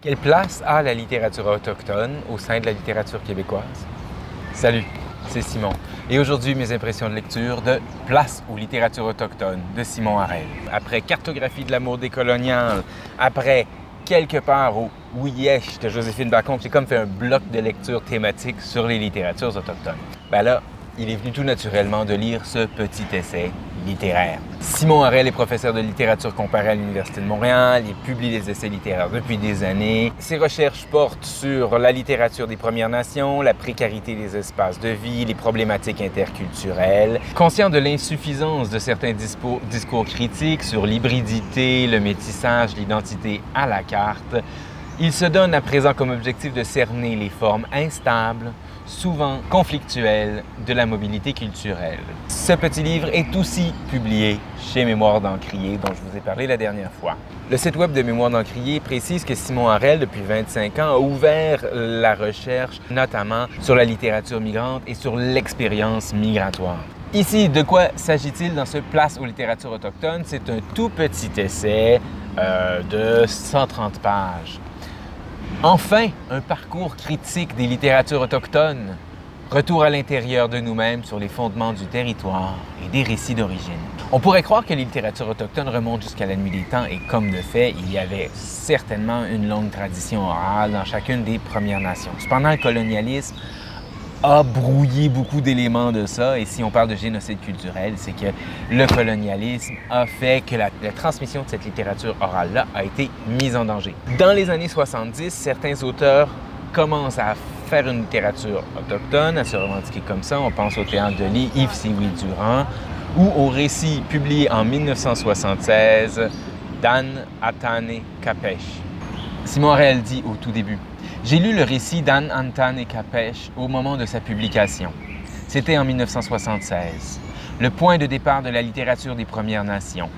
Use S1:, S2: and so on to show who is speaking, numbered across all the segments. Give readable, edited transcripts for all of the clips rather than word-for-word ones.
S1: Quelle place a la littérature autochtone au sein de la littérature québécoise? Salut, c'est Simon. Et aujourd'hui, mes impressions de lecture de Place aux littératures autochtones de Simon Harel. Après Cartographie de l'amour décolonial, après Quelque part au Ouièche de Joséphine Bacon, j'ai comme fait un bloc de lecture thématique sur les littératures autochtones. Ben là, il est venu tout naturellement de lire ce petit essai littéraire. Simon Harel est professeur de littérature comparée à l'Université de Montréal. Il publie des essais littéraires depuis des années. Ses recherches portent sur la littérature des Premières Nations, la précarité des espaces de vie, les problématiques interculturelles. Conscient de l'insuffisance de certains discours critiques sur l'hybridité, le métissage, l'identité à la carte, il se donne à présent comme objectif de cerner les formes instables, souvent conflictuelles, de la mobilité culturelle. Ce petit livre est aussi publié chez Mémoires d'Encrier, dont je vous ai parlé la dernière fois. Le site web de Mémoires d'Encrier précise que Simon Harel, depuis 25 ans, a ouvert la recherche, notamment sur la littérature migrante et sur l'expérience migratoire. Ici, de quoi s'agit-il dans ce Place aux littératures autochtones? C'est un tout petit essai de 130 pages. Enfin, un parcours critique des littératures autochtones. Retour à l'intérieur de nous-mêmes sur les fondements du territoire et des récits d'origine. On pourrait croire que les littératures autochtones remontent jusqu'à la nuit des temps et comme de fait, il y avait certainement une longue tradition orale dans chacune des Premières Nations. Cependant, le colonialisme a brouillé beaucoup d'éléments de ça. Et si on parle de génocide culturel, c'est que le colonialisme a fait que la transmission de cette littérature orale-là a été mise en danger. Dans les années 70, certains auteurs commencent à faire une littérature autochtone, à se revendiquer comme ça. On pense au théâtre de lit Yves Sioui-Durand ou au récit publié en 1976 d'Anne Atane Capèche. Simon Harel dit au tout début: j'ai lu le récit d'Anne Atane Capèche au moment de sa publication. C'était en 1976, le point de départ de la littérature des Premières Nations.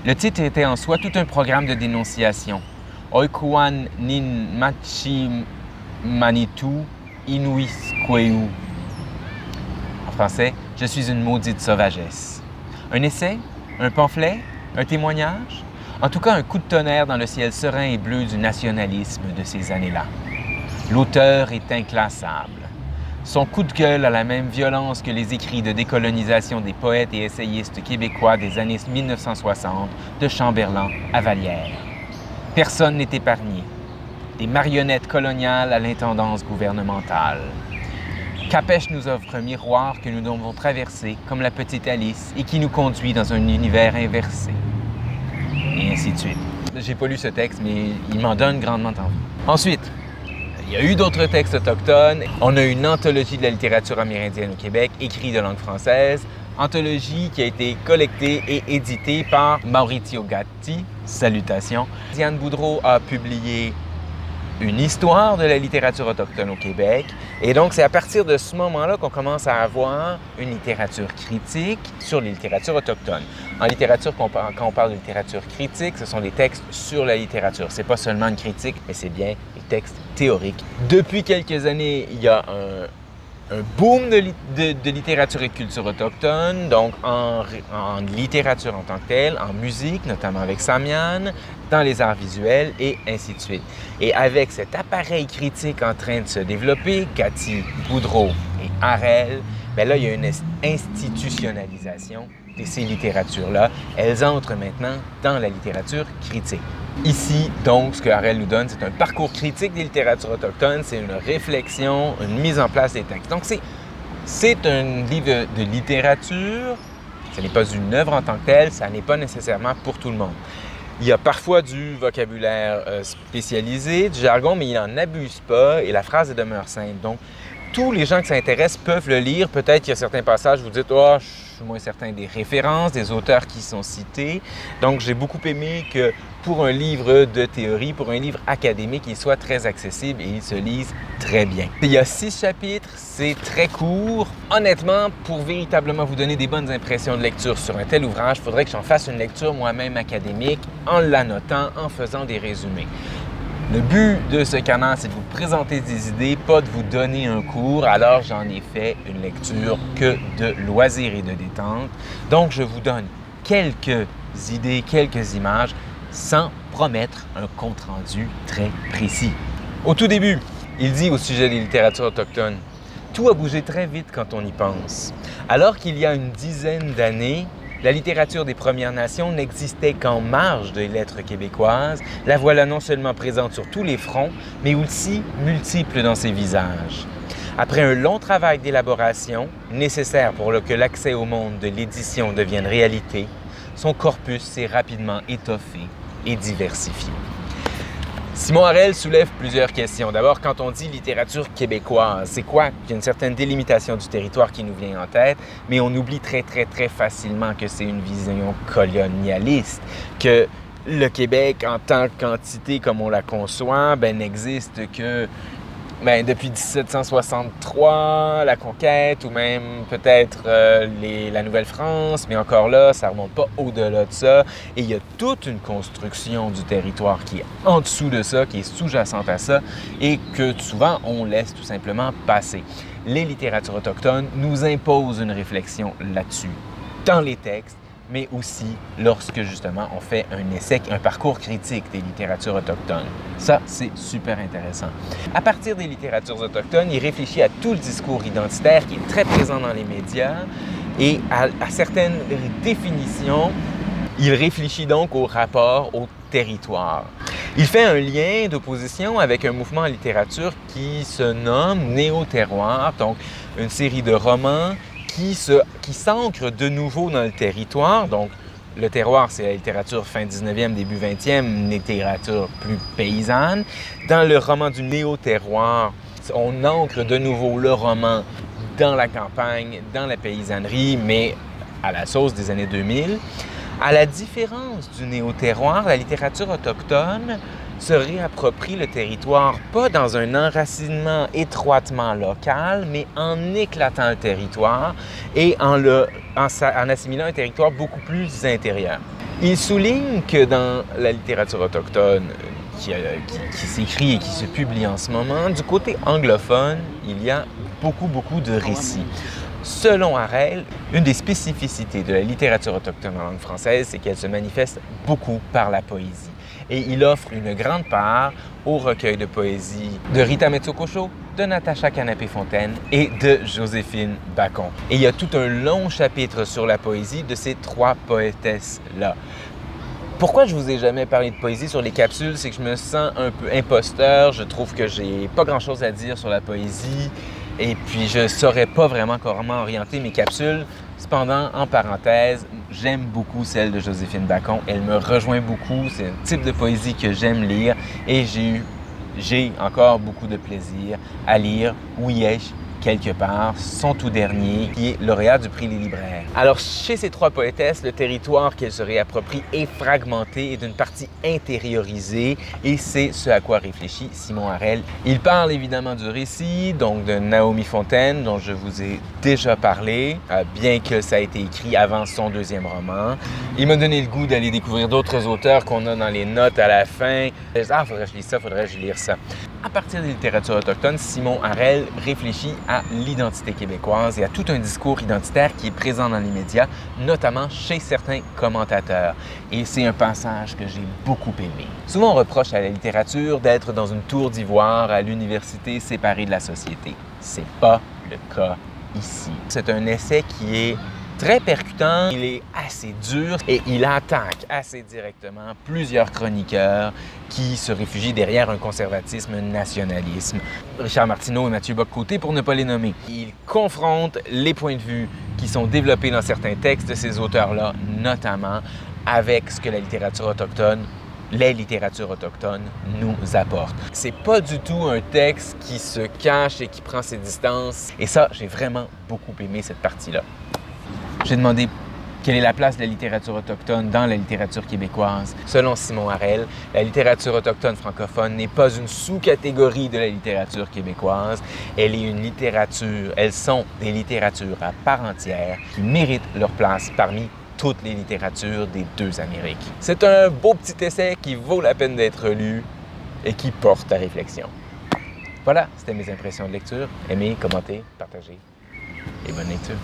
S1: Le titre était en soi tout un programme de dénonciation. Oikuan nin machi manitu inuisqueu. En français, je suis une maudite sauvagesse. Un essai? Un pamphlet? Un témoignage? En tout cas, un coup de tonnerre dans le ciel serein et bleu du nationalisme de ces années-là. L'auteur est inclassable. Son coup de gueule a la même violence que les écrits de décolonisation des poètes et essayistes québécois des années 1960, de Chamberlain à Vallière. Personne n'est épargné. Des marionnettes coloniales à l'intendance gouvernementale. Capèche nous offre un miroir que nous devons traverser comme la petite Alice et qui nous conduit dans un univers inversé. Et ainsi de suite. J'ai pas lu ce texte, mais il m'en donne grandement envie. Ensuite, il y a eu d'autres textes autochtones. On a une anthologie de la littérature amérindienne au Québec, écrite de langue française. Anthologie qui a été collectée et éditée par Maurizio Gatti. Salutations. Diane Boudreau a publié une histoire de la littérature autochtone au Québec. Et donc, c'est à partir de ce moment-là qu'on commence à avoir une littérature critique sur les littératures autochtones. En littérature, quand on parle de littérature critique, ce sont des textes sur la littérature. C'est pas seulement une critique, mais c'est bien des textes théoriques. Depuis quelques années, il y a un boom de littérature et culture autochtone, donc en littérature en tant que telle, en musique, notamment avec Samian, dans les arts visuels et ainsi de suite. Et avec cet appareil critique en train de se développer, Gatti, Boudreau et Harel, bien là, il y a une institutionnalisation de ces littératures-là. Elles entrent maintenant dans la littérature critique. Ici, donc, ce que Harel nous donne, c'est un parcours critique des littératures autochtones, c'est une réflexion, une mise en place des textes. Donc, c'est un livre de littérature, ce n'est pas une œuvre en tant que telle, ça n'est pas nécessairement pour tout le monde. Il y a parfois du vocabulaire spécialisé, du jargon, mais il n'en abuse pas et la phrase demeure simple. Donc, tous les gens qui s'intéressent peuvent le lire. Peut-être qu'il y a certains passages où vous dites « Oh, je suis moins certain des références, des auteurs qui sont cités. » Donc, j'ai beaucoup aimé que pour un livre de théorie, pour un livre académique, il soit très accessible et il se lise très bien. Il y a 6 chapitres, c'est très court. Honnêtement, pour véritablement vous donner des bonnes impressions de lecture sur un tel ouvrage, il faudrait que j'en fasse une lecture moi-même académique en l'annotant, en faisant des résumés. Le but de ce canal, c'est de vous présenter des idées, pas de vous donner un cours. Alors, j'en ai fait une lecture que de loisirs et de détente. Donc, je vous donne quelques idées, quelques images. sans promettre un compte-rendu très précis. Au tout début, il dit au sujet des littératures autochtones: tout a bougé très vite quand on y pense. Alors qu'il y a une dizaine d'années, la littérature des Premières Nations n'existait qu'en marge des lettres québécoises. La voilà non seulement présente sur tous les fronts, mais aussi multiple dans ses visages. Après un long travail d'élaboration, nécessaire pour que l'accès au monde de l'édition devienne réalité, son corpus s'est rapidement étoffé et diversifié. Simon Harel soulève plusieurs questions. D'abord, quand on dit littérature québécoise, c'est quoi? Il y a une certaine délimitation du territoire qui nous vient en tête, mais on oublie très facilement que c'est une vision colonialiste, que le Québec, en tant qu'entité comme on la conçoit, n'existe que depuis 1763, la conquête, ou même peut-être la Nouvelle-France, mais encore là, ça ne remonte pas au-delà de ça. Et il y a toute une construction du territoire qui est en dessous de ça, qui est sous-jacente à ça, et que souvent, on laisse tout simplement passer. Les littératures autochtones nous imposent une réflexion là-dessus, dans les textes, mais aussi lorsque, justement, on fait un essai, un parcours critique des littératures autochtones. Ça, c'est super intéressant. À partir des littératures autochtones, il réfléchit à tout le discours identitaire qui est très présent dans les médias et à certaines définitions. Il réfléchit donc au rapport au territoire. Il fait un lien d'opposition avec un mouvement en littérature qui se nomme Néo-terroir, donc une série de romans qui s'ancre de nouveau dans le territoire. Donc, le terroir, c'est la littérature fin 19e, début 20e, une littérature plus paysanne. Dans le roman du néo-terroir, on ancre de nouveau le roman dans la campagne, dans la paysannerie, mais à la sauce des années 2000. À la différence du néo-terroir, la littérature autochtone se réapproprie le territoire, pas dans un enracinement étroitement local, mais en éclatant le territoire et en assimilant un territoire beaucoup plus intérieur. Il souligne que dans la littérature autochtone qui s'écrit et qui se publie en ce moment, du côté anglophone, il y a beaucoup de récits. Selon Harel, une des spécificités de la littérature autochtone en langue française, c'est qu'elle se manifeste beaucoup par la poésie. Et il offre une grande part au recueil de poésie de Rita Metsokosho, de Natacha Canapé-Fontaine et de Joséphine Bacon. Et il y a tout un long chapitre sur la poésie de ces trois poétesses-là. Pourquoi je vous ai jamais parlé de poésie sur les capsules, c'est que je me sens un peu imposteur. Je trouve que j'ai pas grand-chose à dire sur la poésie. Et puis, je ne saurais pas vraiment comment orienter mes capsules. Cependant, en parenthèse, j'aime beaucoup celle de Joséphine Bacon. Elle me rejoint beaucoup. C'est un type de poésie que j'aime lire et j'ai encore beaucoup de plaisir à lire Ouyesh quelque part, son tout dernier, qui est lauréat du prix Les Libraires. Alors, chez ces trois poétesses, le territoire qu'elles se réapproprient est fragmenté et d'une partie intériorisée, et c'est ce à quoi réfléchit Simon Harel. Il parle évidemment du récit, donc de Naomi Fontaine, dont je vous ai déjà parlé, bien que ça a été écrit avant son deuxième roman. Il m'a donné le goût d'aller découvrir d'autres auteurs qu'on a dans les notes à la fin. Ah, faudrait que je lise ça, faudrait que je lise ça. À partir des littératures autochtones, Simon Harel réfléchit à l'identité québécoise et à tout un discours identitaire qui est présent dans les médias, notamment chez certains commentateurs. Et c'est un passage que j'ai beaucoup aimé. Souvent, on reproche à la littérature d'être dans une tour d'ivoire à l'université séparée de la société. C'est pas le cas ici. C'est un essai qui est très percutant, il est assez dur et il attaque assez directement plusieurs chroniqueurs qui se réfugient derrière un conservatisme nationalisme. Richard Martineau et Mathieu Bock-Côté, pour ne pas les nommer. Il confronte les points de vue qui sont développés dans certains textes de ces auteurs-là, notamment avec ce que la littérature autochtone, les littératures autochtones nous apportent. C'est pas du tout un texte qui se cache et qui prend ses distances. Et ça, j'ai vraiment beaucoup aimé cette partie-là. J'ai demandé quelle est la place de la littérature autochtone dans la littérature québécoise. Selon Simon Harel, la littérature autochtone francophone n'est pas une sous-catégorie de la littérature québécoise. Elle est une littérature, elles sont des littératures à part entière qui méritent leur place parmi toutes les littératures des deux Amériques. C'est un beau petit essai qui vaut la peine d'être lu et qui porte à réflexion. Voilà, c'était mes impressions de lecture. Aimez, commentez, partagez et bonne lecture.